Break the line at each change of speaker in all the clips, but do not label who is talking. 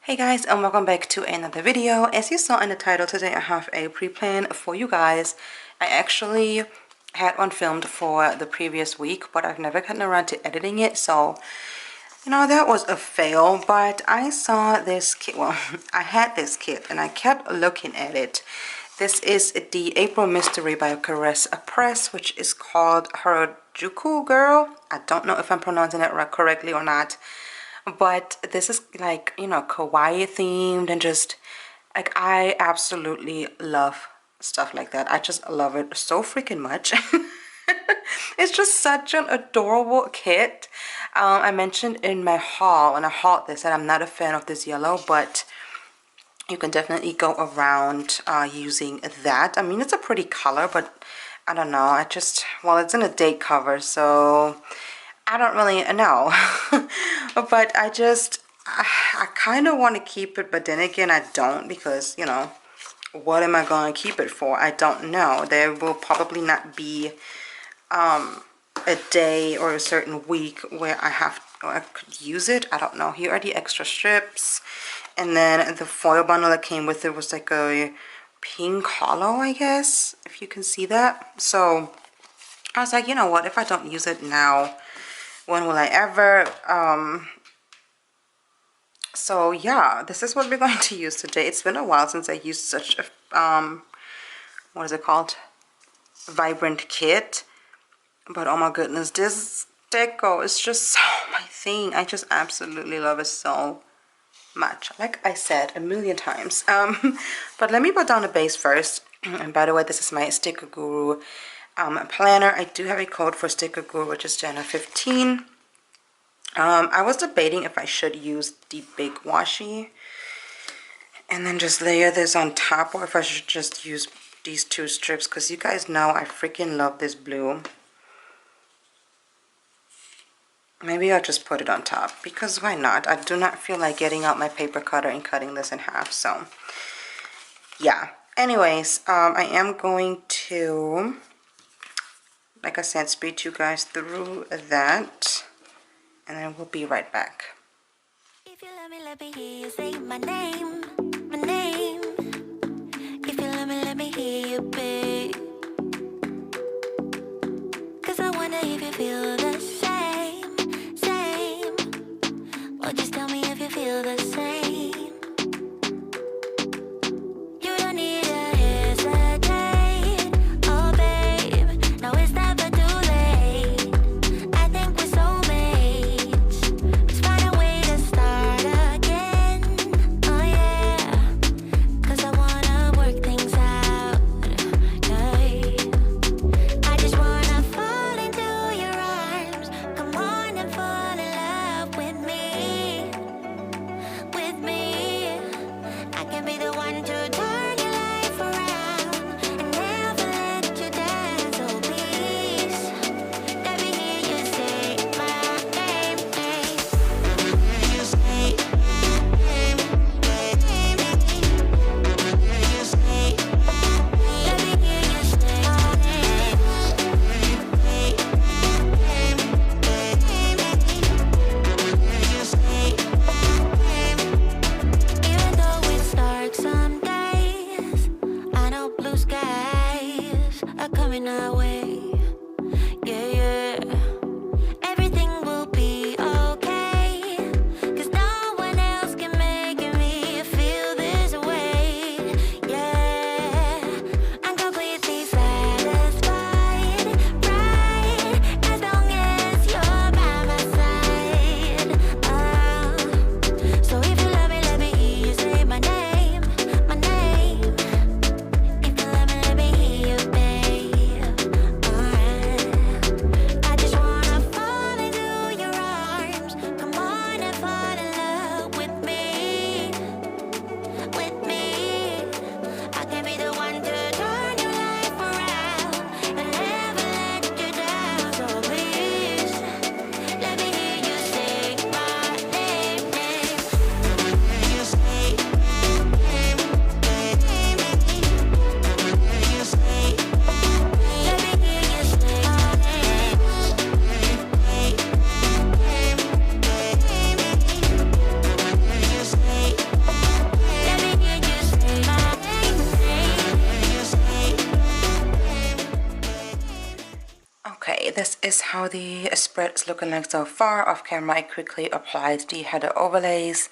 Hey guys, and welcome back to another video. As you saw in the title, today I have a pre-plan for you guys. I actually had one filmed for the previous week, but I've never gotten around to editing it, so you know, that was a fail. But I saw this kit, well, I had this kit and I kept looking at it. This is the April Mystery by Caress Press, which is called Harajuku Girl. I don't know if I'm pronouncing it correctly or not. But this is like, you know, kawaii themed and just like, I absolutely love stuff like that. I just love it so freaking much. It's just such an adorable kit. I mentioned in my haul, when I hauled this, that I'm not a fan of this yellow, but you can definitely go around using that. I mean, it's a pretty color, but I don't know. I just, well, it's in a date cover, so I don't really know. But I kind of want to keep it, but then again I don't, because you know, what am I going to keep it for? I don't know. There will probably not be a day or a certain week where I could use it. I don't know. Here are the extra strips, and then the foil bundle that came with it was like a pink hollow, I guess, if you can see that. So I was like, you know what, if I don't use it now, when will I ever? So yeah, this is what we're going to use today. It's been a while since I used such a what is it called, vibrant kit. But oh my goodness, this deco is just so my thing. I just absolutely love it so much, like I said a million times. But let me put down the base first. And by the way, this is my Sticker Guru planner. I do have a code for Sticker Guru, which is January 15. I was debating if I should use the big washi and then just layer this on top, or if I should just use these two strips, because you guys know I freaking love this blue. Maybe I'll just put it on top, because why not? I do not feel like getting out my paper cutter and cutting this in half, so yeah. Anyways, I am going to, like I said, speed you guys through that, and then we'll be right back.
If you let me hear you say my name, my name. If you let me hear you, babe. 'Cause I wonder if you feel the same, same. Well, just tell me if you feel the same. You don't need to hesitate, oh babe. Now is that but too late? I think we're soulmates. Let's find a way to start again, oh yeah. 'Cause I wanna work things out, yeah. I just wanna fall into your arms
is how the spread is looking like so far. Off camera, I quickly applied the header overlays,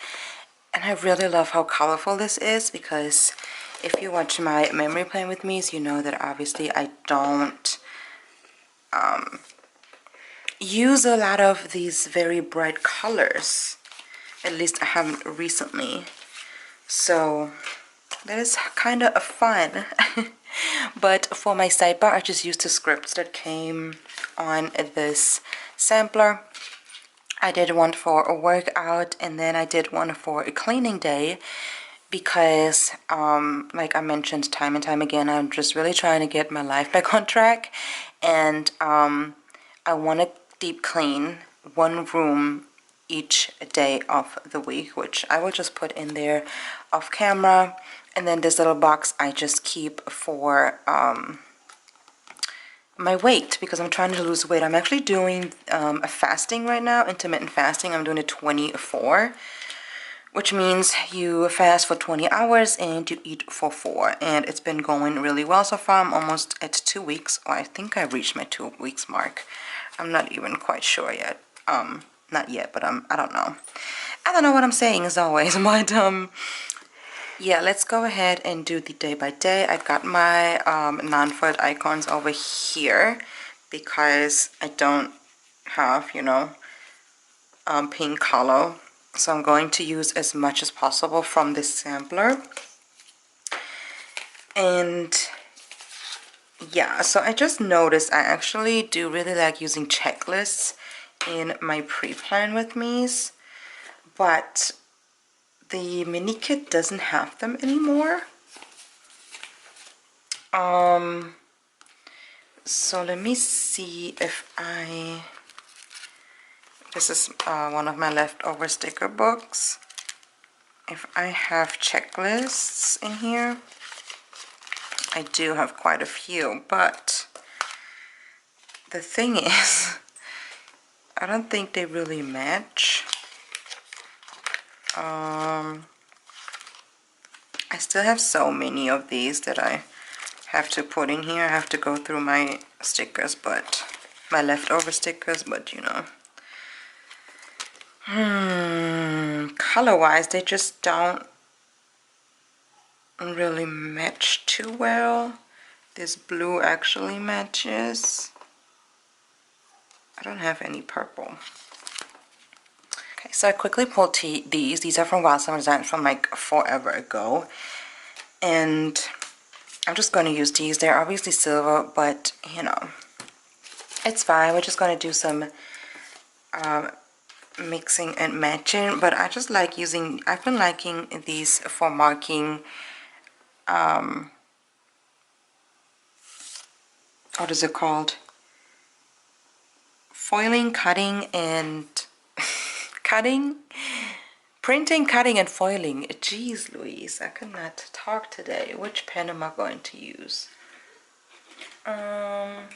and I really love how colorful this is, because if you watch my memory plan with me, you know that obviously I don't use a lot of these very bright colors. At least I haven't recently. So that is kind of fun. But for my sidebar, I just used the scripts that came on this sampler. I did one for a workout, and then I did one for a cleaning day, because like I mentioned time and time again, I'm just really trying to get my life back on track, and I want to deep clean one room each day of the week, which I will just put in there off camera. And then this little box I just keep for my weight, because I'm trying to lose weight. I'm actually doing a fasting right now, intermittent fasting. I'm doing a 24, which means you fast for 20 hours and you eat for 4. And it's been going really well so far. I'm almost at 2 weeks. Or I think I reached my 2 weeks mark. I'm not even quite sure yet. Not yet, but I don't know. I don't know what I'm saying as always, but yeah, let's go ahead and do the day by day. I've got my non-foiled icons over here because I don't have, you know, pink color. So I'm going to use as much as possible from this sampler. And yeah, so I just noticed I actually do really like using checklists in my pre-plan with me's, but the mini kit doesn't have them anymore. So let me see if this is one of my leftover sticker books, if I have checklists in here. I do have quite a few, but the thing is, I don't think they really match. I still have so many of these that I have to put in here. I have to go through my stickers, but my leftover stickers, but you know. Color-wise, they just don't really match too well. This blue actually matches. I don't have any purple. Okay, so I quickly pulled these. These are from WildSummerDesigns from like forever ago. And I'm just going to use these. They're obviously silver, but you know, it's fine. We're just going to do some mixing and matching. But I just like using, I've been liking these for marking, what is it called? Foiling, cutting, and printing, cutting, and foiling. Jeez Louise, I cannot talk today. Which pen am I going to use? I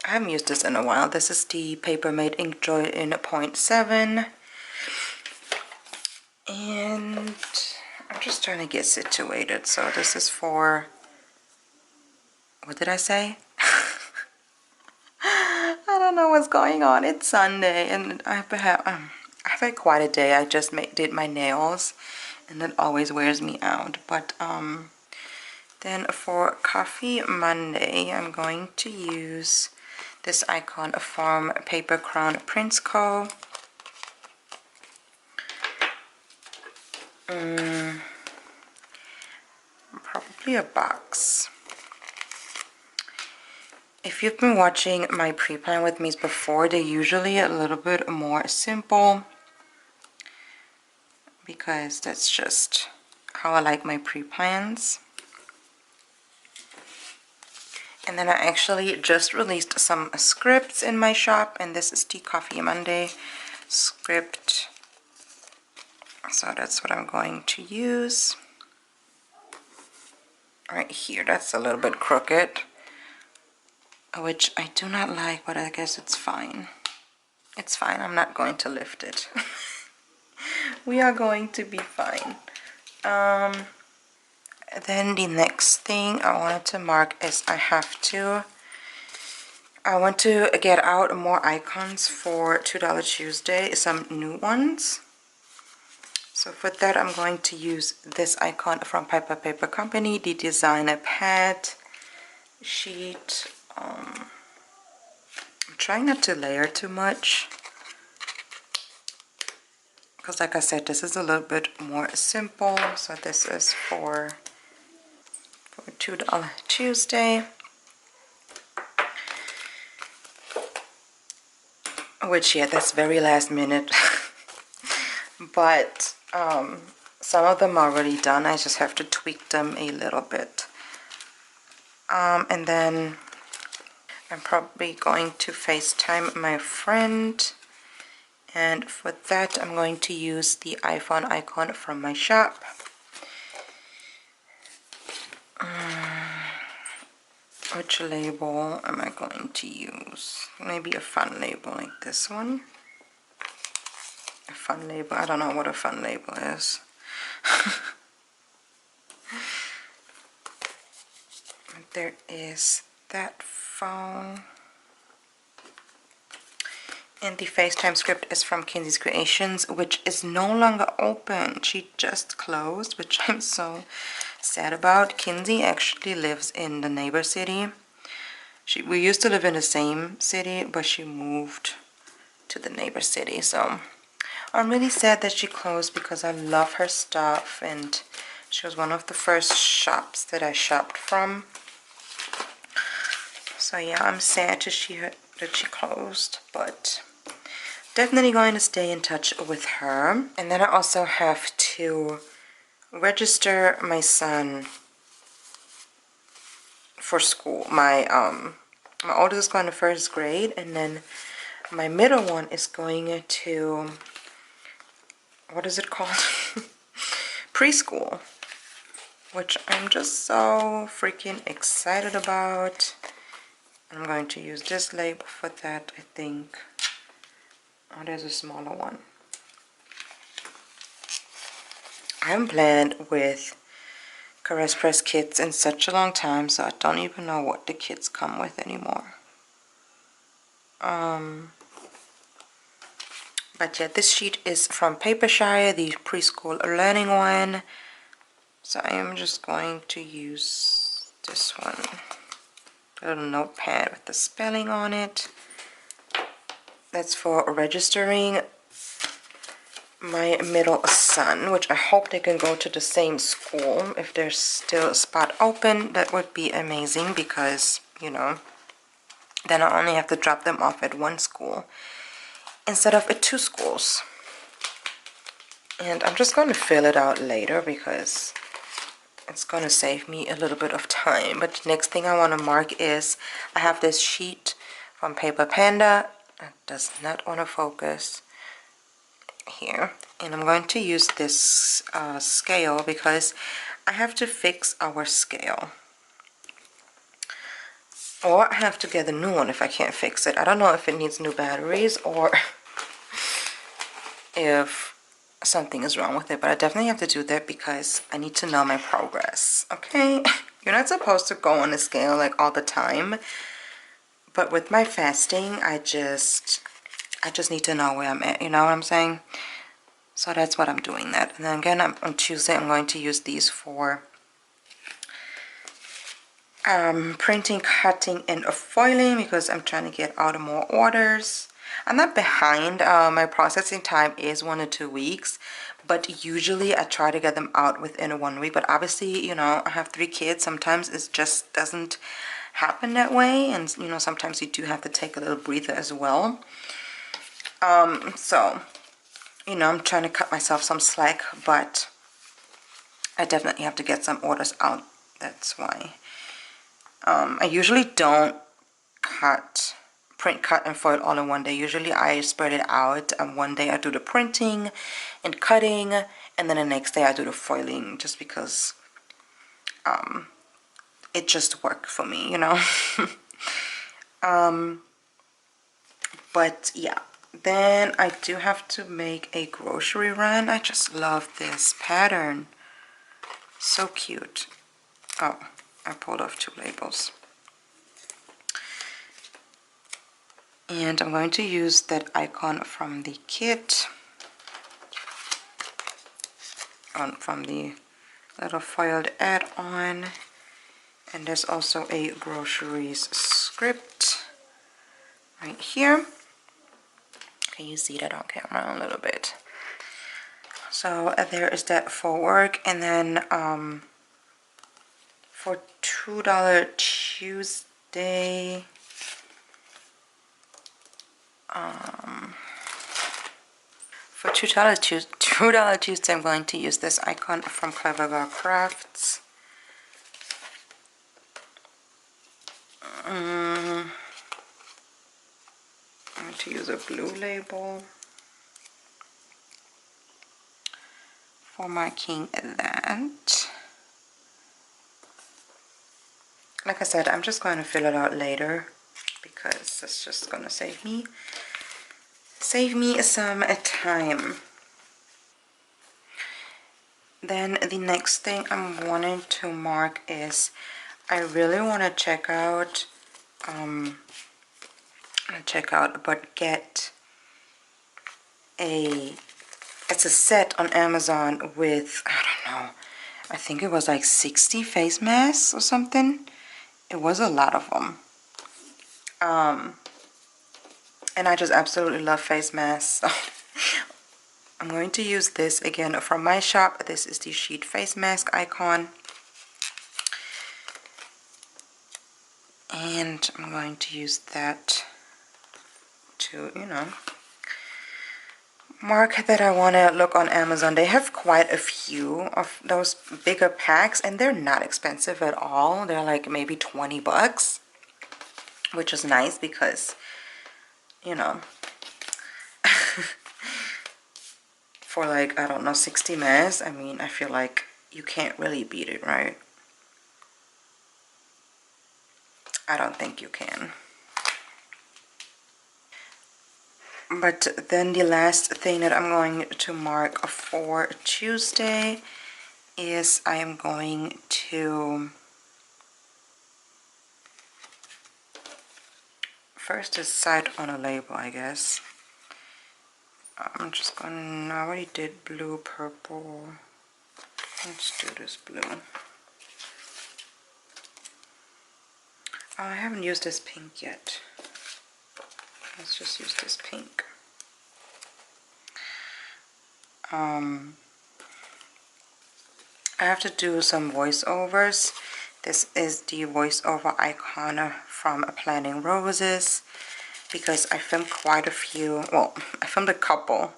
haven't used this in a while. This is the Papermate InkJoy in 0.7. And I'm just trying to get situated. So this is for, what did I say? I don't know what's going on. It's Sunday and I've had quite a day. I just did my nails and that always wears me out. But then for Coffee Monday, I'm going to use this icon from Paper Crown Prints Co. Probably a box. If you've been watching my pre-plan with me before, they're usually a little bit more simple because that's just how I like my pre-plans. And then I actually just released some scripts in my shop, and this is the Coffee Monday script. So that's what I'm going to use. Right here, that's a little bit crooked, which I do not like, but I guess it's fine. It's fine, I'm not going to lift it. We are going to be fine. Then the next thing I wanted to mark is I want to get out more icons for $2 Tuesday, some new ones. So for that, I'm going to use this icon from Piper Paper Company, the designer pad sheet. I'm trying not to layer too much, because like I said, this is a little bit more simple. So this is for $2 Tuesday. Which, yeah, that's very last minute. But some of them are already done. I just have to tweak them a little bit. And then I'm probably going to FaceTime my friend. And for that, I'm going to use the iPhone icon from my shop. Which label am I going to use? Maybe a fun label like this one. A fun label. I don't know what a fun label is. There is that phone. And the FaceTime script is from Kinzis Creations, which is no longer open. She just closed, which I'm so sad about. Kinzie actually lives in the neighbor city. We used to live in the same city, but she moved to the neighbor city. So I'm really sad that she closed, because I love her stuff, and she was one of the first shops that I shopped from. So yeah, I'm sad to see that she closed, but definitely going to stay in touch with her. And then I also have to register my son for school. My oldest is going to first grade, and then my middle one is going to, what is it called? Preschool, which I'm just so freaking excited about. I'm going to use this label for that, I think. Oh, there's a smaller one. I haven't planned with Caress Press kits in such a long time, so I don't even know what the kits come with anymore. But yeah, this sheet is from Papershire, the preschool learning one. So I am just going to use this one. A little notepad with the spelling on it. That's for registering my middle son, which I hope they can go to the same school. If there's still a spot open, that would be amazing, because, you know, then I only have to drop them off at one school instead of at 2 schools. And I'm just going to fill it out later, because it's going to save me a little bit of time. But the next thing I want to mark is I have this sheet from Paper Panda. It does not want to focus here. And I'm going to use this scale, because I have to fix our scale. Or I have to get a new one if I can't fix it. I don't know if it needs new batteries or if something is wrong with it, but I definitely have to do that, because I need to know my progress. Okay? You're not supposed to go on a scale like all the time, but with my fasting, I just need to know where I'm at, you know what I'm saying? So that's what I'm doing that. And then again, on Tuesday, I'm going to use these for printing, cutting, and foiling, because I'm trying to get out more orders. I'm not behind. My processing time is 1 to 2 weeks, but usually I try to get them out within 1 week. But obviously, you know, I have 3 kids. Sometimes it just doesn't happen that way, and you know, sometimes you do have to take a little breather as well. So, you know, I'm trying to cut myself some slack, but I definitely have to get some orders out. That's why. I usually don't print, cut, and foil all in one day. Usually I spread it out, and one day I do the printing and cutting, and then the next day I do the foiling, just because it just worked for me, you know. But yeah, then I do have to make a grocery run. I just love this pattern. So cute. Oh, I pulled off 2 labels. And I'm going to use that icon from the kit, from the little foiled add-on. And there's also a groceries script right here. Can you see that on camera a little bit? So there is that for work. And then for $2 Tuesday, for $2 Tuesday, I'm going to use this icon from CleverGalCrafts. I'm going to use a blue label for marking that. Like I said, I'm just going to fill it out later because it's just going to save me some time. Then the next thing I'm wanting to mark is I really want to check out but get it's a set on Amazon with, I don't know, I think it was like 60 face masks or something. It was a lot of them. And I just absolutely love face masks. So I'm going to use this again from my shop. This is the sheet face mask icon. And I'm going to use that to, you know, mark that I want to look on Amazon. They have quite a few of those bigger packs, and they're not expensive at all. They're like maybe 20 bucks, which is nice because, you know, for like, I don't know, 60 masks, I mean, I feel like you can't really beat it, right? I don't think you can. But then the last thing that I'm going to mark for Tuesday is I am going to first decide on a label, I guess. I'm just going to, I already did blue, purple. Let's do this blue. I haven't used this pink yet. Let's just use this pink. I have to do some voiceovers. This is the voiceover icon from Planning Roses because I filmed quite a few, well, I filmed a couple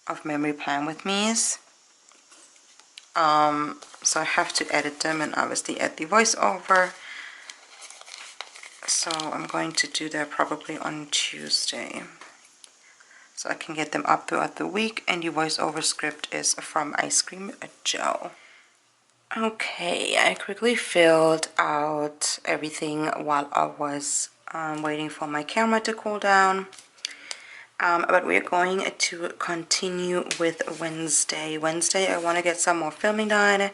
of memory plan with me's. So I have to edit them and obviously add the voiceover. So I'm going to do that probably on Tuesday, so I can get them up throughout the week. And the voiceover script is from IceCreamJo. Okay, I quickly filled out everything while I was waiting for my camera to cool down. But we're going to continue with Wednesday. I want to get some more filming done.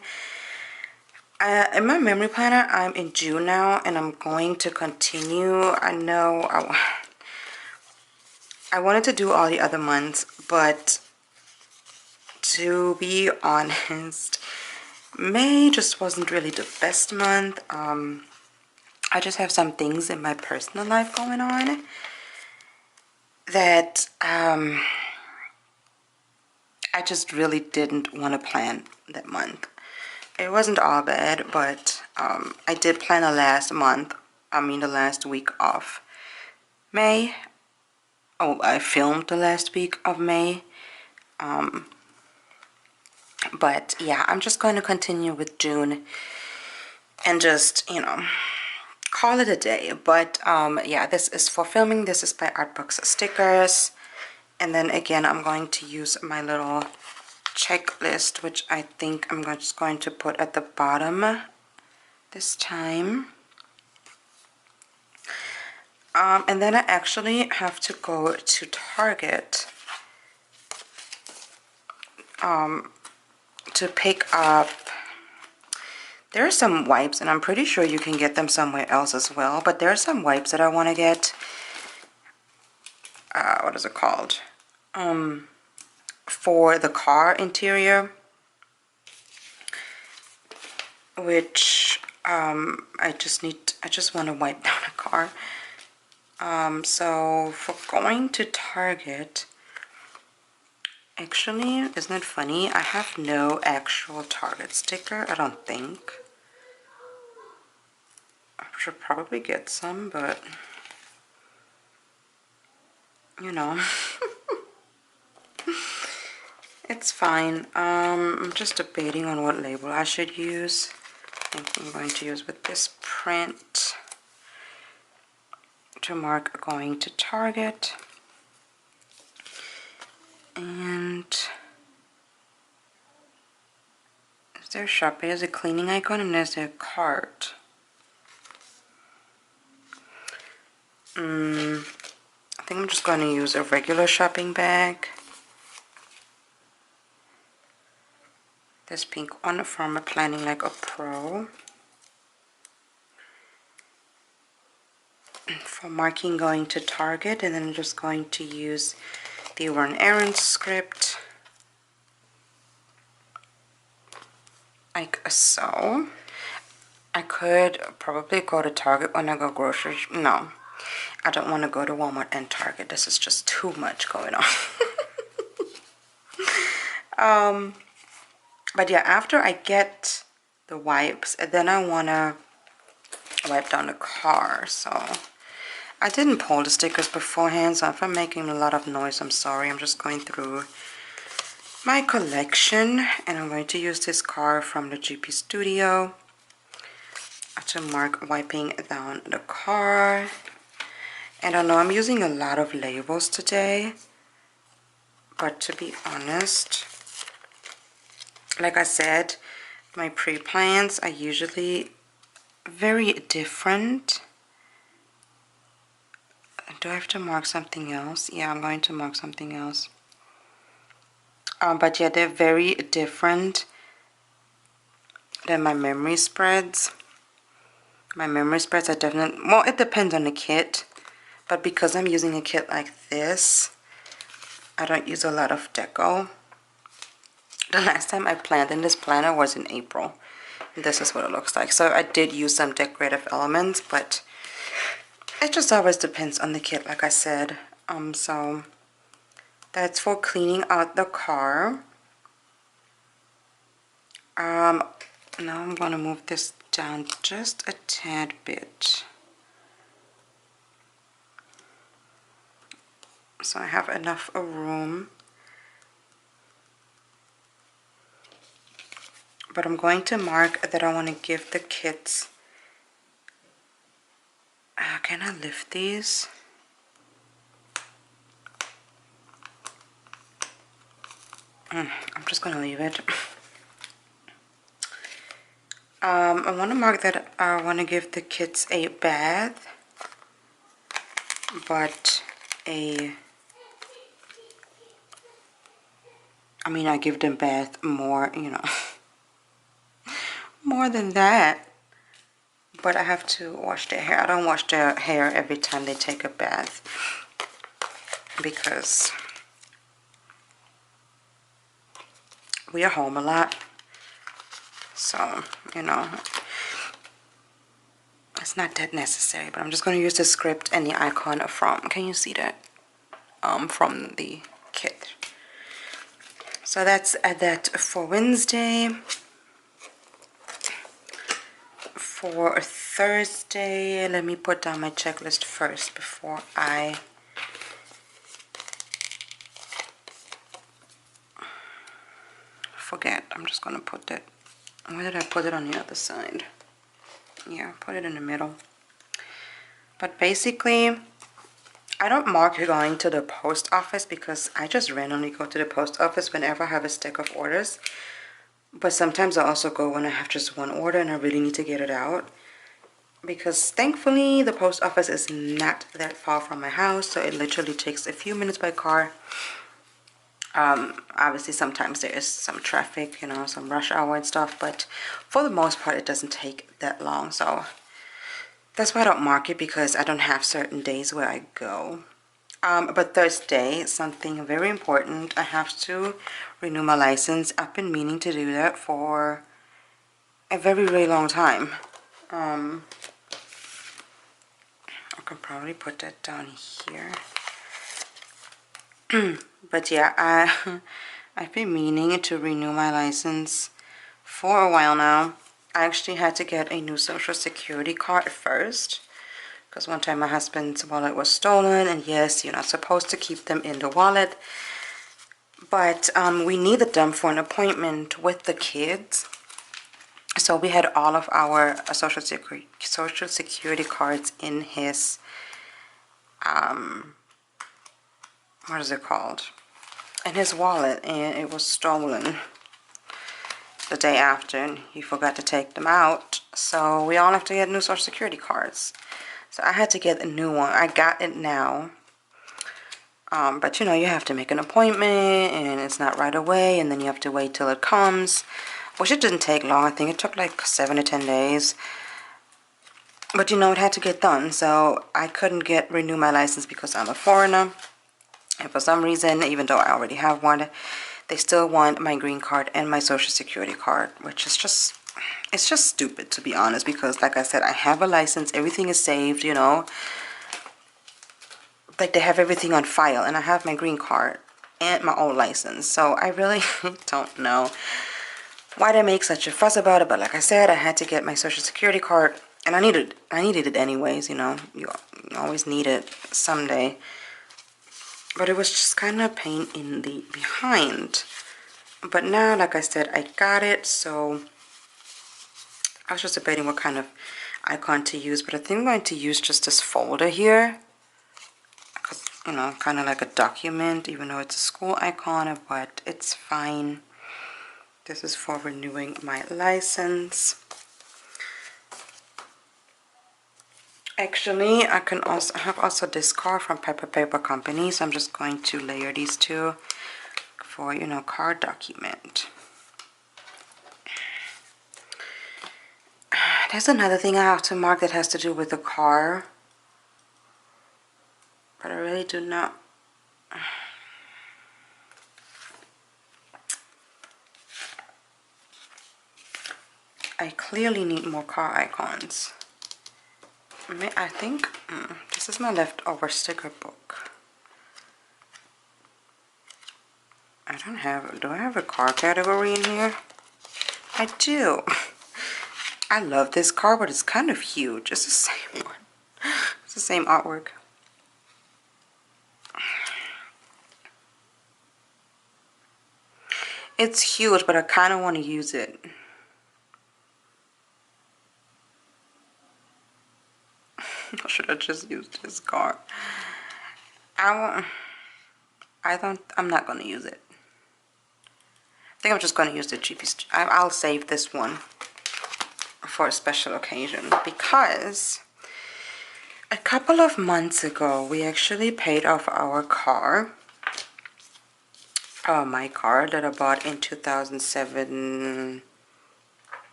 In my memory planner, I'm in June now, and I'm going to continue. I know I wanted to do all the other months, but to be honest, May just wasn't really the best month. I just have some things in my personal life going on that I just really didn't want to plan that month. It wasn't all bad, but I did plan the last week of May. Oh, I filmed the last week of May. But yeah, I'm just going to continue with June and just, you know, call it a day. But yeah, this is for filming. This is by ArtBoxStickers. And then again, I'm going to use my little checklist, which I think I'm just going to put at the bottom this time. And then I actually have to go to Target to pick up There are some wipes, and I'm pretty sure you can get them somewhere else as well, but there are some wipes that I want to get. What is it called? For the car interior, which I just want to wipe down a car. So for going to Target, actually, isn't it funny? I have no actual Target sticker, I don't think. I should probably get some, but you know, it's fine. I'm just debating on what label I should use. I think I'm going to use with this print to mark going to Target. And is there Sharpie as a cleaning icon, and there's a cart. I think I'm just going to use a regular shopping bag. This pink one from Planning Like a Pro. For marking going to Target, and then I'm just going to use the Run Errands script. Like so. I could probably go to Target when I go grocery. No, I don't want to go to Walmart and Target. This is just too much going on. But yeah, after I get the wipes, then I want to wipe down the car. So I didn't pull the stickers beforehand, so if I'm making a lot of noise, I'm sorry. I'm just going through my collection, and I'm going to use this card from the GP Studio to mark wiping down the car. And I know I'm using a lot of labels today, but to be honest, like I said, my pre-plans are usually very different. Do I have to mark something else? Yeah, I'm going to mark something else. But yeah, they're very different than my memory spreads. My memory spreads are definitely, well, it depends on the kit. But because I'm using a kit like this, I don't use a lot of deco. The last time I planned in this planner was in April. This is what it looks like. So I did use some decorative elements, but it just always depends on the kit, like I said. So that's for cleaning out the car. Now I'm going to move this down just a tad bit, so I have enough room. But I'm going to mark that I want to give the kids. Can I lift these? I'm just going to leave it. I want to mark that I want to give the kids a bath, but I give them bath more, you know, more than that. But I have to wash their hair. I don't wash their hair every time they take a bath because we are home a lot. So, you know, it's not that necessary. But I'm just going to use the script and the icon from, can you see that? From the kit. So that's that for Wednesday. For Thursday, let me put down my checklist first before I forget. I'm just going to put it, where did I put it on the other side? Yeah, put it in the middle. But basically, I don't mark going to the post office because I just randomly go to the post office whenever I have a stack of orders. But sometimes I also go when I have just one order and I really need to get it out. Because thankfully the post office is not that far from my house. So it literally takes a few minutes by car. Obviously sometimes there is some traffic, you know, some rush hour and stuff, but for the most part it doesn't take that long. So that's why I don't mark it, because I don't have certain days where I go. But Thursday, something very important, I have to renew my license. I've been meaning to do that for a very, very long time. I could probably put that down here. But yeah, I've been meaning to renew my license for a while now. I actually had to get a new social security card first, because one time my husband's wallet was stolen, and yes, you're not supposed to keep them in the wallet, but we needed them for an appointment with the kids. So we had all of our social security cards in his what is it called, in his wallet, and it was stolen the day after, and he forgot to take them out. So we all have to get new social security cards. So I had to get a new one. I got it now, but you know, you have to make an appointment, and it's not right away, and then you have to wait till it comes, which it didn't take long. I think it took like 7 to 10 days. But you know, it had to get done, so I couldn't renew my license because I'm a foreigner. And for some reason, even though I already have one, they still want my green card and my social security card, which is just, it's just stupid, to be honest, because like I said, I have a license, everything is saved, you know, like they have everything on file, and I have my green card and my old license. So I really don't know why they make such a fuss about it, but like I said, I had to get my social security card, and I needed it anyways, you know, you always need it someday. But it was just kind of a pain in the behind. But now, like I said, I got it. So I was just debating what kind of icon to use. But I think I'm going to use just this folder here. Because, you know, kind of like a document, even though it's a school icon. But it's fine. This is for renewing my license. Actually, I have also this card from Paper Company, so I'm just going to layer these two for, you know, card document. There's another thing I have to mark that has to do with the car, but I really do not. I clearly need more car icons. I think this is my leftover sticker book. Do I have a car category in here? I do. I love this car, but it's kind of huge. It's the same one. It's the same artwork. It's huge, but I kind of want to use it. Or should I just use this card? I'm not going to use it. I think I'm just going to use the cheapest. I'll save this one for a special occasion, because a couple of months ago we actually paid off our car. My car that I bought in 2016.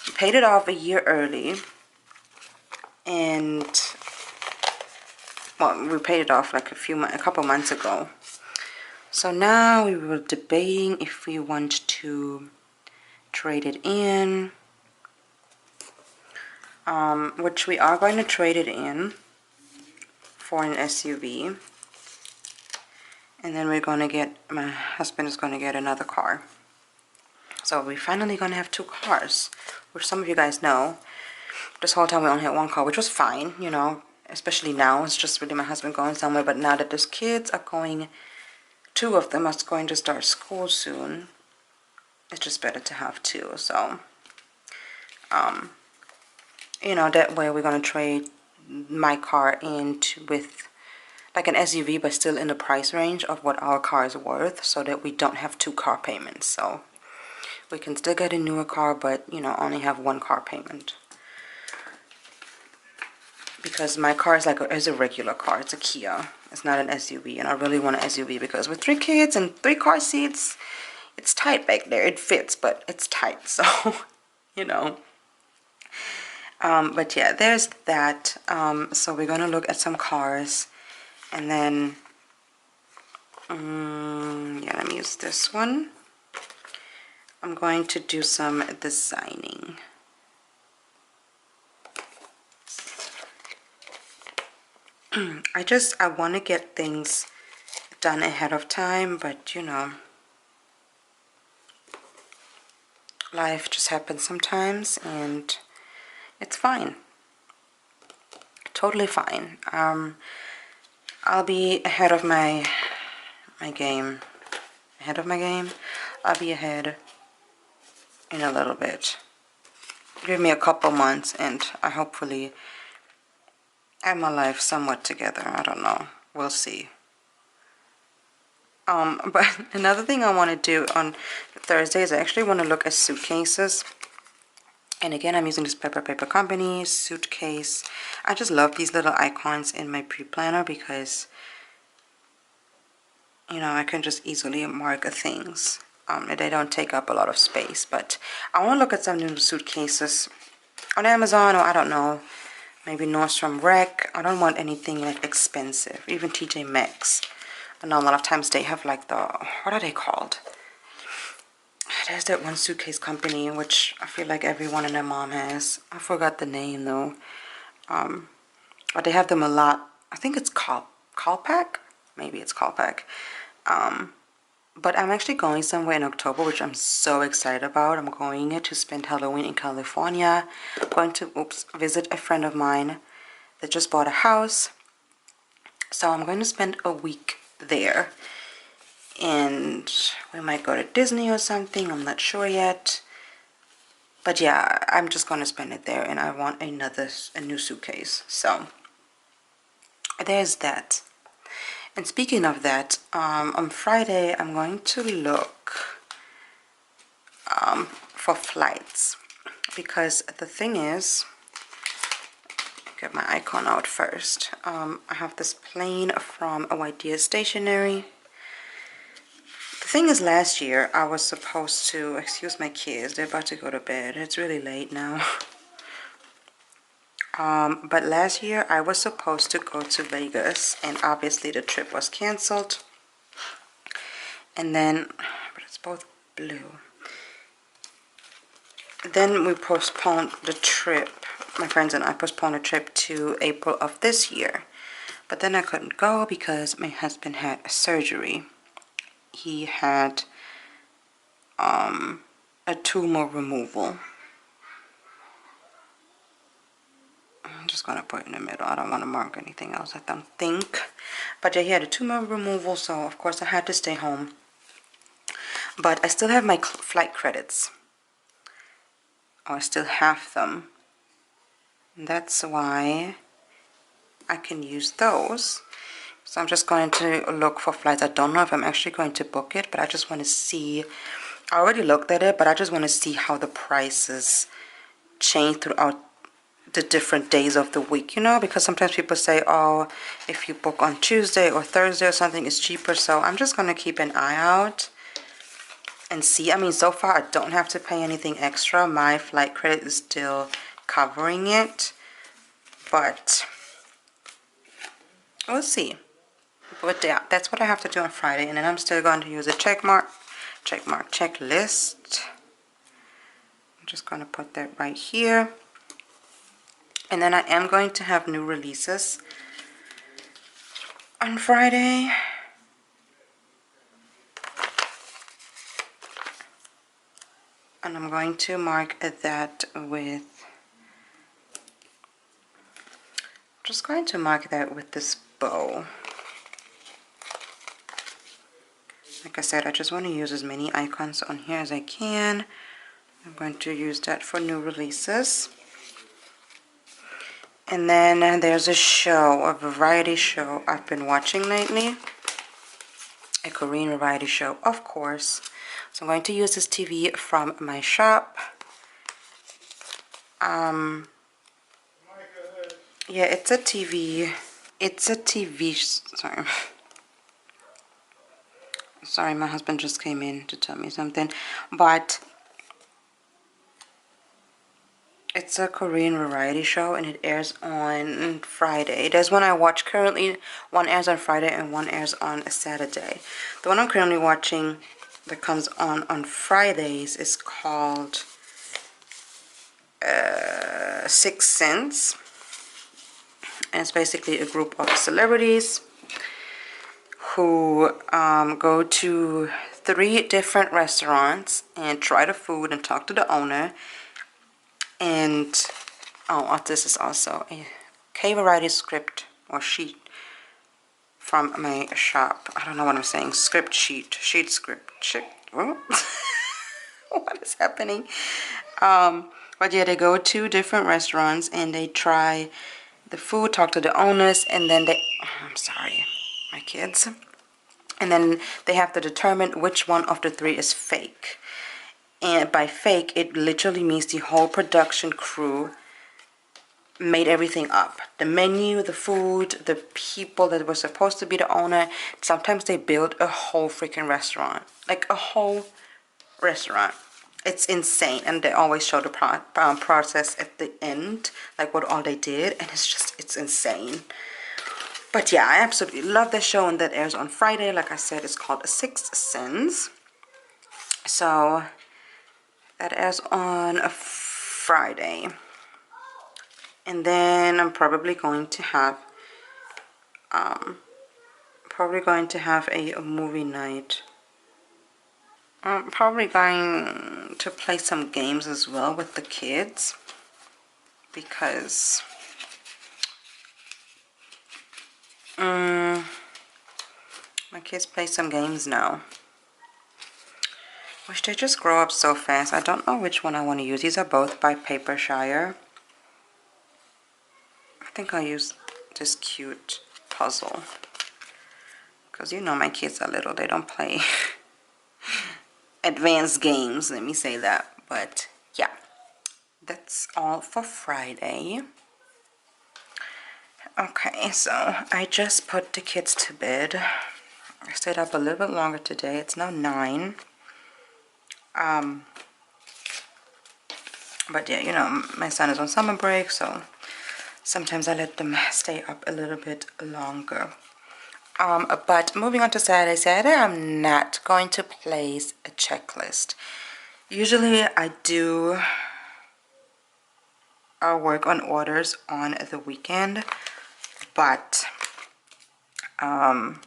We paid it off a year early, and well, we paid it off like a couple months ago. So now we were debating if we want to trade it in, which we are going to trade it in for an SUV, and then we're going to get, my husband is going to get another car. So we're finally going to have 2 cars, which some of you guys know. This whole time we only had 1 car, which was fine, you know, especially now. It's just really my husband going somewhere. But now that those kids are going, 2 of them are going to start school soon, it's just better to have 2. So, you know, that way we're going to trade my car with like an SUV, but still in the price range of what our car is worth, so that we don't have 2 car payments. So we can still get a newer car, but, you know, only have 1 car payment. because my car is a regular car. It's a Kia. It's not an SUV, and I really want an SUV because with 3 kids and 3 car seats, it's tight back there. It fits, but it's tight, so you know. But yeah, there's that. So we're gonna look at some cars, and then yeah, let me use this one. I'm going to do some designing. I want to get things done ahead of time, but you know, life just happens sometimes, and it's fine. Totally fine. I'll be ahead of my game. Ahead of my game? I'll be ahead in a little bit. Give me a couple months and I hopefully have my life somewhat together. I don't know. We'll see. But another thing I want to do on Thursday is I actually want to look at suitcases. And again, I'm using this Paper Company suitcase. I just love these little icons in my pre-planner because, you know, I can just easily mark things. They don't take up a lot of space. But I want to look at some new suitcases on Amazon, or I don't know, maybe Nordstrom Rack. I don't want anything like expensive. Even TJ Maxx. I know a lot of times they have like the, what are they called? There's that one suitcase company which I feel like everyone and their mom has. I forgot the name though. But they have them a lot. I think it's Calpac. Maybe it's Calpac. But I'm actually going somewhere in October, which I'm so excited about. I'm going to spend Halloween in California. I'm going to visit a friend of mine that just bought a house. So I'm going to spend a week there. And we might go to Disney or something. I'm not sure yet. But yeah, I'm just going to spend it there. And I want a new suitcase. So there's that. And speaking of that, on Friday, I'm going to look for flights. Because the thing is, get my icon out first. I have this plane from 𝐻𝐻𝐿𝐻𝐻 Stationery. The thing is, last year, I was supposed to, excuse my kids, they're about to go to bed. It's really late now. But last year I was supposed to go to Vegas, and obviously the trip was canceled. And then, but it's both blue. Then we postponed the trip. My friends and I postponed the trip to April of this year. But then I couldn't go because my husband had a surgery. He had a tumor removal. I'm just going to put it in the middle. I don't want to mark anything else, I don't think. But yeah, he had a tumor removal, so of course I had to stay home. But I still have my flight credits. Or I still have them. And that's why I can use those. So I'm just going to look for flights. I don't know if I'm actually going to book it, but I just want to see. I already looked at it, but I just want to see how the prices change throughout the different days of the week, you know, because sometimes people say, oh, if you book on Tuesday or Thursday or something, it's cheaper. So I'm just going to keep an eye out and see. I mean, so far I don't have to pay anything extra. My flight credit is still covering it, but we'll see. But yeah, that's what I have to do on Friday, and then I'm still going to use a checklist. I'm just going to put that right here. And then I am going to have new releases on Friday. And I'm going to mark that with, just going to mark that with this bow. Like I said, I just want to use as many icons on here as I can. I'm going to use that for new releases. And then there's a show, a variety show I've been watching lately. A Korean variety show, of course. So I'm going to use this TV from my shop. yeah, it's a TV. It's a TV. Sorry, my husband just came in to tell me something. But it's a Korean variety show, and it airs on Friday. There's one I watch currently. One airs on Friday and one airs on a Saturday. The one I'm currently watching that comes on Fridays is called 𝗿𝐸𝐻 Sense. And it's basically a group of celebrities who go to 3 different restaurants and try the food and talk to the owner. And this is also a K-variety script or sheet from my shop. I don't know what I'm saying. Script sheet script. What is happening? But yeah, they go to different restaurants and they try the food, talk to the owners, and then they, I'm sorry, my kids. And then they have to determine which one of the 3 is fake. And by fake, it literally means the whole production crew made everything up. The menu, the food, the people that were supposed to be the owner. Sometimes they build a whole freaking restaurant. Like a whole restaurant. It's insane. And they always show the process at the end. Like what all they did. And it's insane. But yeah, I absolutely love this show, and that airs on Friday. Like I said, it's called 𝗿𝐻 Sense. So that airs on a Friday. And then I'm probably going to have a movie night. I'm probably going to play some games as well with the kids, because my kids play some games now. Wish they just grow up so fast. I don't know which one I want to use. These are both by Papershire. I think I'll use this cute puzzle, because you know my kids are little. They don't play advanced games, let me say that. But yeah, that's all for Friday. Okay, so I just put the kids to bed. I stayed up a little bit longer today. It's now 9. But yeah, you know, my son is on summer break, so sometimes I let them stay up a little bit longer. But moving on to Saturday. Saturday, I'm not going to place a checklist. Usually I do work on orders on the weekend, but I'm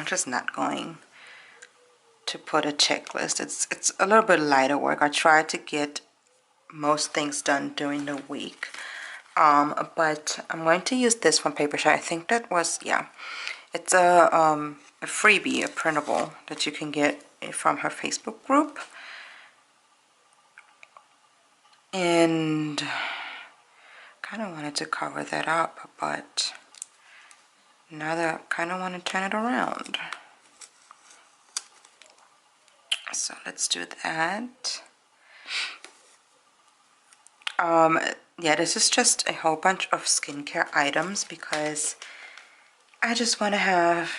just not going to put a checklist. It's a little bit lighter work. I try to get most things done during the week. But I'm going to use this from Papershire. I think that was, yeah, it's a freebie, a printable that you can get from her Facebook group. And kind of wanted to cover that up, but now that I kind of want to turn it around. So let's do that. Yeah, this is just a whole bunch of skincare items because I just want to have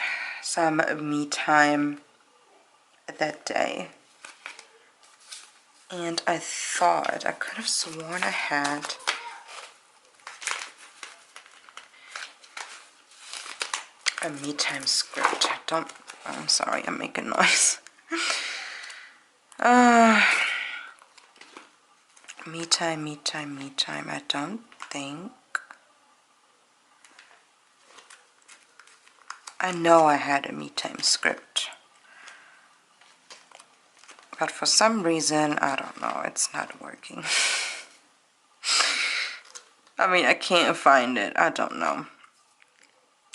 some me time that day. And I thought, I could have sworn I had a me time script. I'm sorry, I'm making noise. Me time, I don't think. I know I had a me time script, but for some reason, I don't know, it's not working. I mean, I can't find it, I don't know.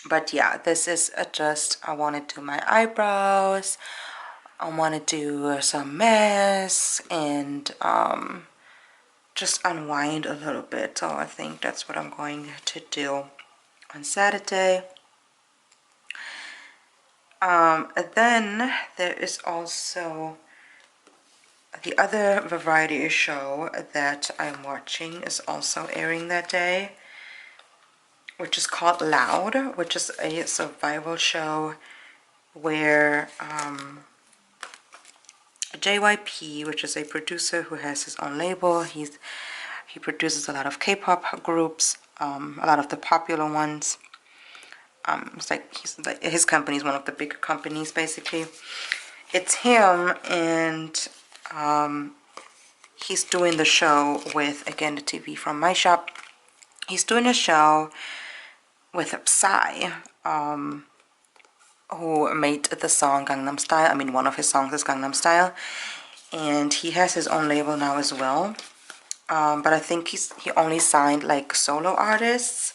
But yeah, this is just, I want to do my eyebrows, I want to do some masks, and just unwind a little bit. So I think that's what I'm going to do on Saturday. Then there is also the other variety show that I'm watching is also airing that day. which is called 𝑙𝑜UD, which is a survival show where JYP, which is a producer who has his own label, he produces a lot of K-pop groups, a lot of the popular ones. It's like his company is one of the bigger companies, basically. It's him, and he's doing the show with, again, the TV from my shop. He's doing a show with Psy, who made the song Gangnam Style. I mean, one of his songs is Gangnam Style, and he has his own label now as well. But I think he only signed like solo artists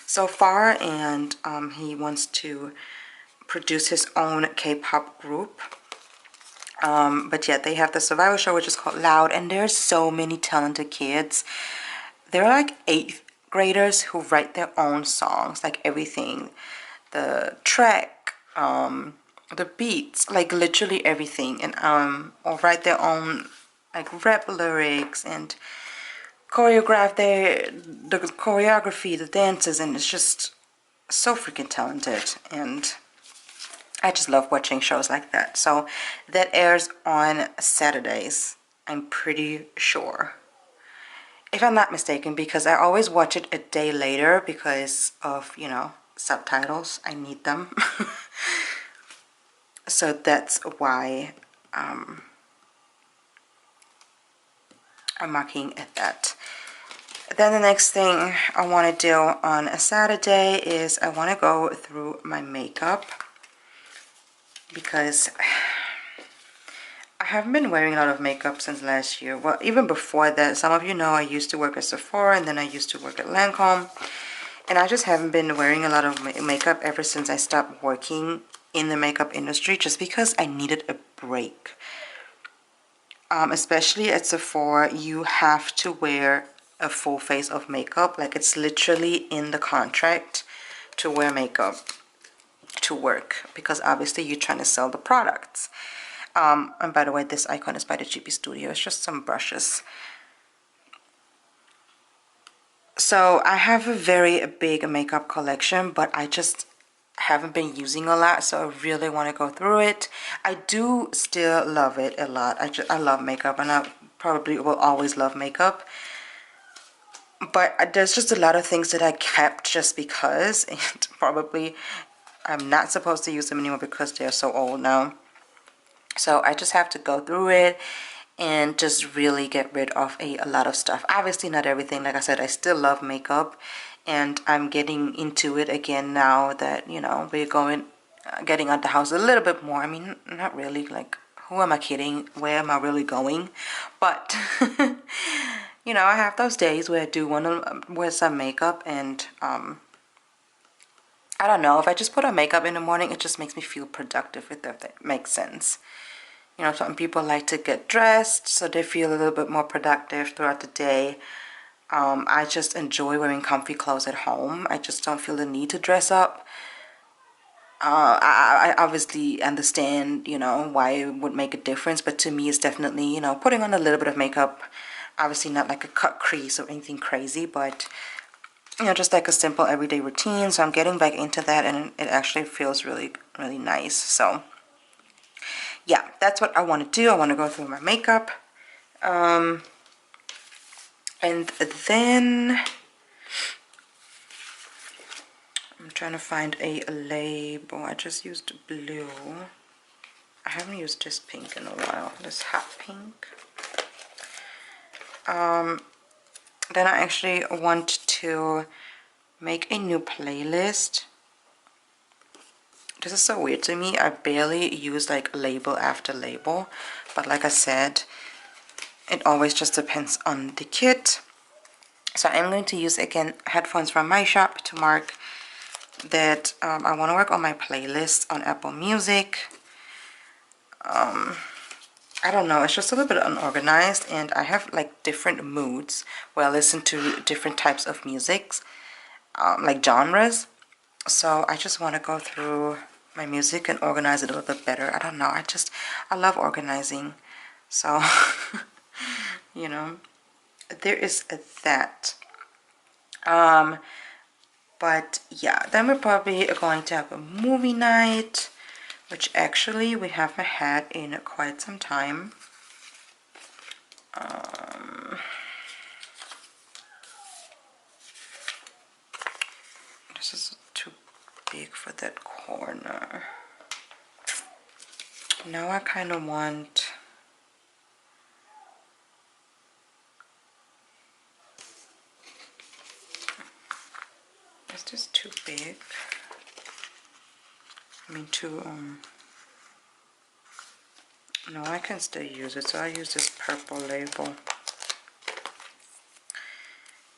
so far, and he wants to produce his own K-pop group. But yeah, they have the survival show, which is called 𝑙𝑜UD, and there's so many talented kids. There are like 8th graders who write their own songs, like everything, the track, the beats, like literally everything, and or write their own like rap lyrics and choreograph the choreography, the dances, and it's just so freaking talented. And I just love watching shows like that. So that airs on Saturdays, I'm pretty sure, if I'm not mistaken, because I always watch it a day later because of, you know, subtitles. I need them. So that's why I'm marking at that. Then the next thing I want to do on a Saturday is I want to go through my makeup, because I haven't been wearing a lot of makeup since last year. Well, even before that, some of you know I used to work at Sephora, and then I used to work at Lancome, and I just haven't been wearing a lot of makeup ever since I stopped working in the makeup industry, just because I needed a break. Especially at Sephora, you have to wear a full face of makeup. Like, it's literally in the contract to wear makeup to work, because obviously you're trying to sell the products. And by the way, this icon is by the GP Studio. It's just some brushes. So I have a very big makeup collection, but I just haven't been using a lot, so I really want to go through it. I do still love it a lot. I love makeup, and I probably will always love makeup. But there's just a lot of things that I kept just because, and probably I'm not supposed to use them anymore because they're so old now. So I just have to go through it and just really get rid of a lot of stuff. Obviously not everything. Like I said, I still love makeup, and I'm getting into it again now that, you know, we're getting out the house a little bit more. I mean, not really, like, who am I kidding? Where am I really going? But you know, I have those days where I do want to wear some makeup, and I don't know, if I just put on makeup in the morning, it just makes me feel productive, if that makes sense. You know, some people like to get dressed so they feel a little bit more productive throughout the day. I just enjoy wearing comfy clothes at home. I just don't feel the need to dress up. I obviously understand, you know, why it would make a difference, but to me it's definitely, you know, putting on a little bit of makeup. Obviously not like a cut crease or anything crazy, but, you know, just like a simple everyday routine. So I'm getting back into that, and it actually feels really, really nice. So yeah, that's what I want to do. I want to go through my makeup. And then I'm trying to find a label. I just used blue. I haven't used this pink in a while. This hot pink. Then I actually want to make a new playlist. This is so weird to me. I barely use like label after label, but like I said, it always just depends on the kit. So I'm going to use, again, headphones from my shop to mark that I want to work on my playlist on Apple Music. I don't know, it's just a little bit unorganized, and I have like different moods where I listen to different types of music, like genres. So I just want to go through my music and organize it a little bit better. I don't know, I love organizing. So, you know, there is that. But yeah, then we're probably going to have a movie night, which actually we haven't had in quite some time. This is too big for that corner. Now I kind of want... Is this too big? I mean too, no, I can still use it, so I use this purple label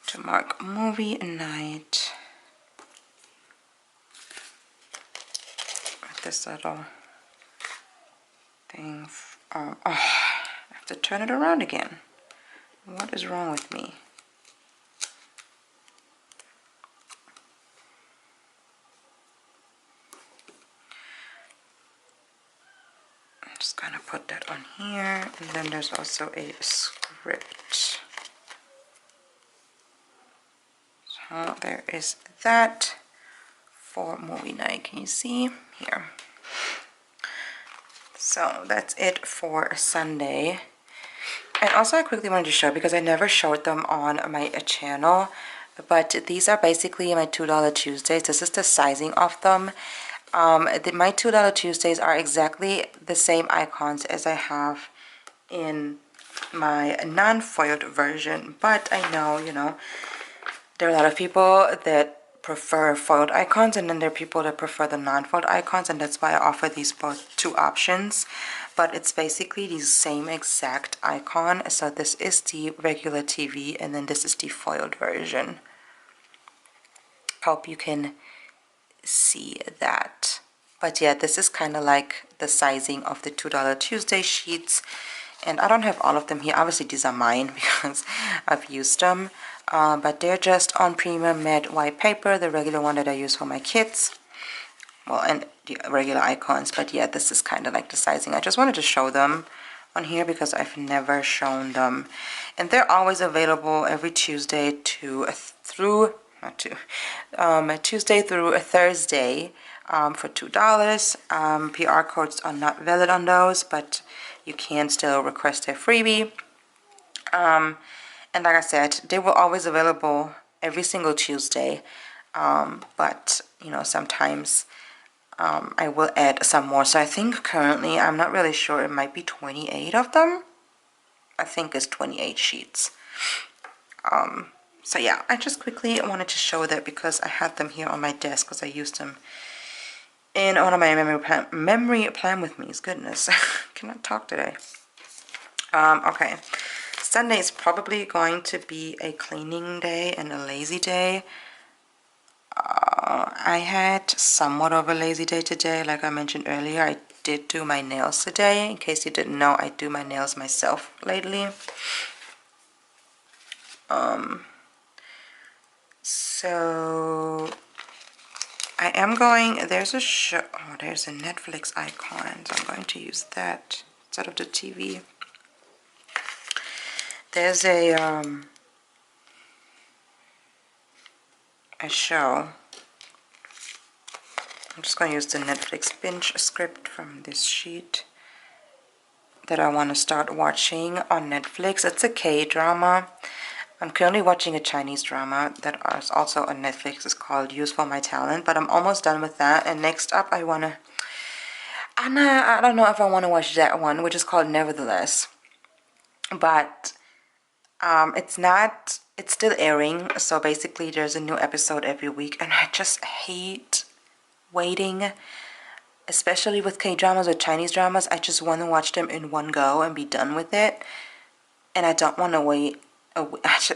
to mark movie night with this little thing. Oh, I have to turn it around again. What is wrong with me? Just gonna put that on here, and then there's also a script. So there is that for movie night. Can you see here? So that's it for Sunday. And also I quickly wanted to show, because I never showed them on my channel, but these are basically my $2 Tuesdays. This is the sizing of them. My $2 Tuesdays are exactly the same icons as I have in my non-foiled version, but I know, you know, there are a lot of people that prefer foiled icons, and then there are people that prefer the non-foiled icons, and that's why I offer these both two options. But it's basically the same exact icon. So this is the regular TV, and then this is the foiled version. Hope you can see that. But yeah, this is kind of like the sizing of the $2 Tuesday sheets, and I don't have all of them here. Obviously these are mine because I've used them, but they're just on premium matte white paper, the regular one that I use for my kids, well, and the regular icons. But yeah, this is kind of like the sizing. I just wanted to show them on here because I've never shown them, and they're always available every Tuesday through Tuesday through Thursday for $2. PR codes are not valid on those, but you can still request a freebie. And like I said, they were always available every single Tuesday, but you know, sometimes I will add some more. So I think currently, I'm not really sure, it might be 28 of them. I think it's 28 sheets. So yeah, I just quickly wanted to show that because I had them here on my desk because I used them in one of my memory plan with me's. Goodness, cannot talk today. Okay, Sunday is probably going to be a cleaning day and a lazy day. I had somewhat of a lazy day today. Like I mentioned earlier, I did do my nails today. In case you didn't know, I do my nails myself lately. So I am going, there's a show, oh, there's a Netflix icon, so I'm going to use that instead of the TV. There's a show. I'm just going to use the Netflix binge script from this sheet that I want to start watching on Netflix. It's a K-drama. I'm currently watching a Chinese drama that is also on Netflix. It's called Use for My Talent, but I'm almost done with that. And next up, I don't know if I want to watch that one, which is called Nevertheless. But it's still airing. So basically, there's a new episode every week, and I just hate waiting, especially with K-dramas or Chinese dramas. I just want to watch them in one go and be done with it, and I don't want to wait.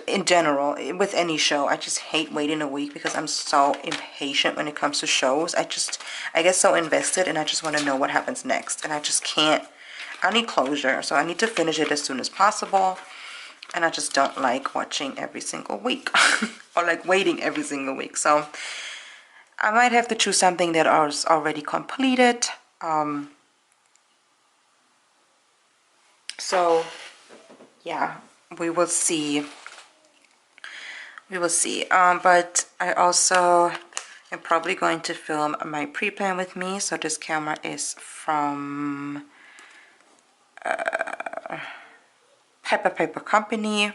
In general, with any show, I just hate waiting a week because I'm so impatient when it comes to shows. I get so invested, and I just want to know what happens next, and I just can't. I need closure, so I need to finish it as soon as possible, and I just don't like watching every single week or like waiting every single week. So I might have to choose something that is already completed. So yeah, we will see we will see. But I also am probably going to film my pre-plan with me. So this camera is from Paper Company.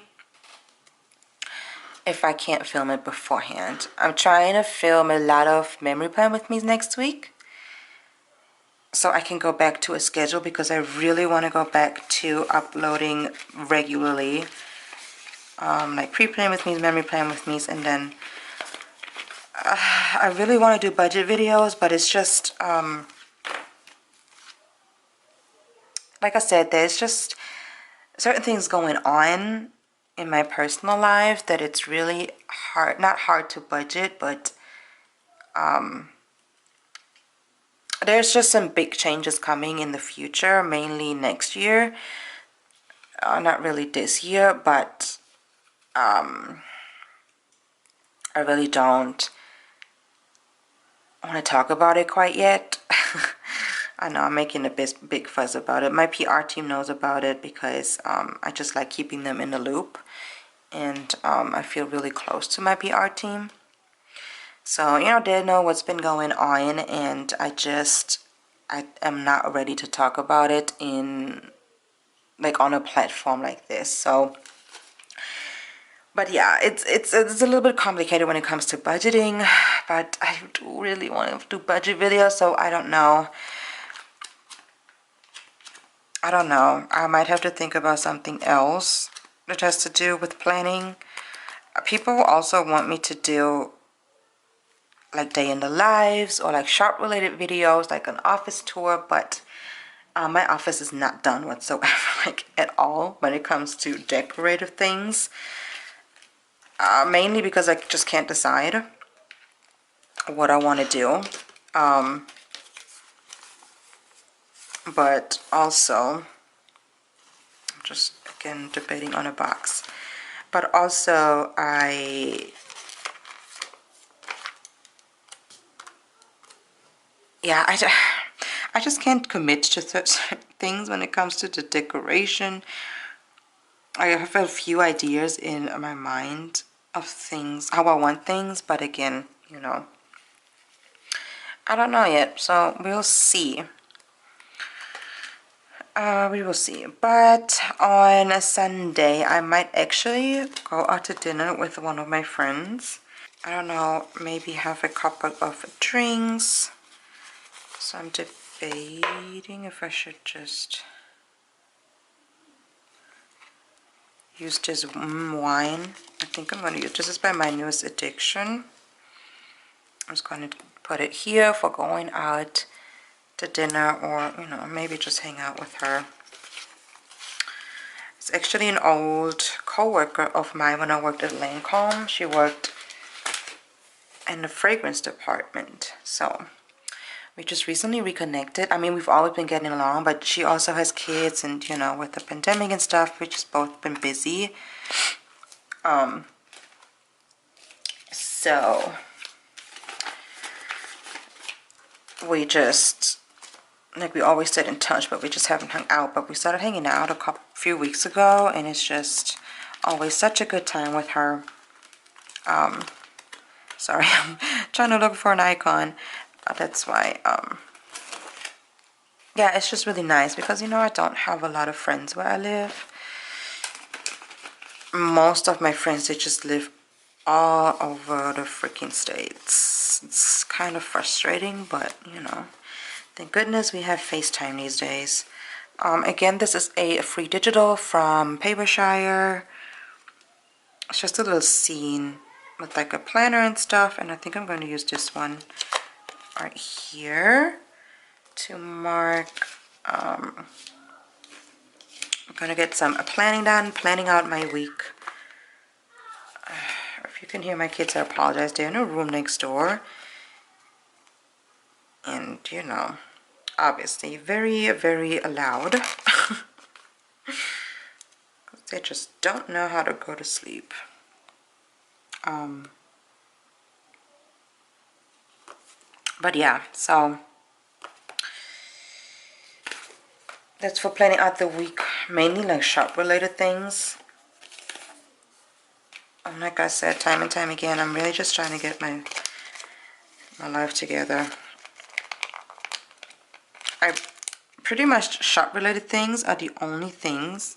If I can't film it beforehand, I'm trying to film a lot of memory plan with me next week, so I can go back to a schedule, because I really want to go back to uploading regularly, like pre-plan with me, memory plan with me, and then I really want to do budget videos, but it's just like I said, there's just certain things going on in my personal life that it's really hard, not hard to budget, but there's just some big changes coming in the future, mainly next year. Not really this year, but I really don't want to talk about it quite yet. I know I'm making a big fuss about it. My PR team knows about it, because I just like keeping them in the loop, and I feel really close to my PR team. So, you know, they know what's been going on, and I am not ready to talk about it in, like, on a platform like this. So, but yeah, it's a little bit complicated when it comes to budgeting, but I do really want to do budget videos, so I don't know. I might have to think about something else that has to do with planning. People also want me to do like day in the lives, or like shop related videos, like an office tour, but my office is not done whatsoever, like at all, when it comes to decorative things. Mainly because I just can't decide what I want to do. But also, I'm just again debating on a box. But also, I just can't commit to certain things when it comes to the decoration. I have a few ideas in my mind of things, how I want things, but again, you know, I don't know yet, so we'll see. We will see. But on a Sunday, I might actually go out to dinner with one of my friends. I don't know, maybe have a couple of drinks. So I'm debating if I should just use this wine. I think I'm going to use this. Is by MyNewestAddiciton. I'm just going to put it here for going out to dinner, or, you know, maybe just hang out with her. It's actually an old co-worker of mine when I worked at Lancome. She worked in the fragrance department, so we just recently reconnected. I mean, we've always been getting along, but she also has kids, and, you know, with the pandemic and stuff, we've just both been busy. So we just, like, we always stayed in touch, but we just haven't hung out. But we started hanging out a few weeks ago, and it's just always such a good time with her. Sorry, I'm trying to look for an icon. That's why, yeah, it's just really nice, because, you know, I don't have a lot of friends where I live. Most of my friends, they just live all over the freaking states. It's kind of frustrating, but, you know, thank goodness we have FaceTime these days. Again, this is a free digital from Papershire. It's just a little scene with like a planner and stuff, and I think I'm going to use this one right here to mark. I'm going to get some planning done, planning out my week. If you can hear my kids, I apologize. They're in a room next door. And, you know, obviously very, very loud. They just don't know how to go to sleep. But yeah, so that's for planning out the week, mainly like shop related things. like I said time and time again, I'm really just trying to get my life together. Pretty much shop related things are the only things,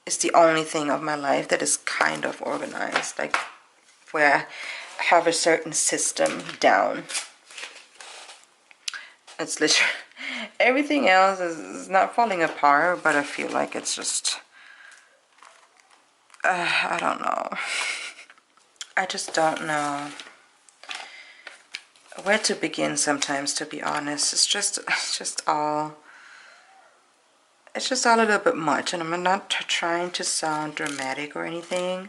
it's the only thing of my life that is kind of organized, like where I have a certain system down. It's literally everything else is not falling apart, but I feel like it's just I don't know. I just don't know where to begin sometimes, to be honest. It's just all a little bit much, and I'm not trying to sound dramatic or anything,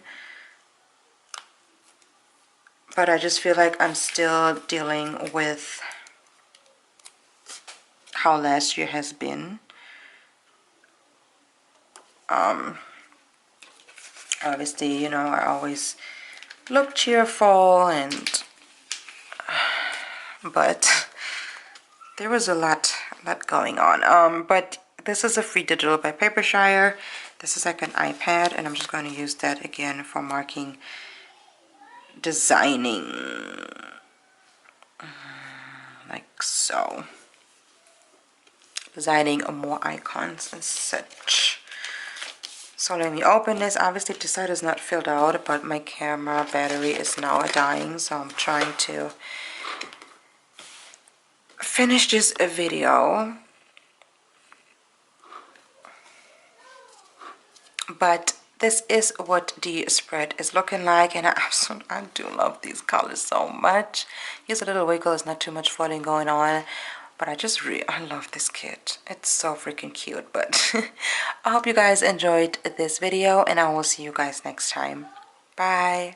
but I just feel like I'm still dealing with how last year has been. Obviously, you know, I always look cheerful, and but there was a lot going on. But this is a free digital by Papershire. This is like an iPad, and I'm just going to use that again for marking, designing, like so. Designing more icons and such. So let me open this. Obviously the side is not filled out, but my camera battery is now dying, so I'm trying to finish this video. But this is what the spread is looking like, and I do love these colors so much. Here's a little wiggle, it's not too much folding going on, but I love this kit. It's so freaking cute. But I hope you guys enjoyed this video, and I will see you guys next time. Bye.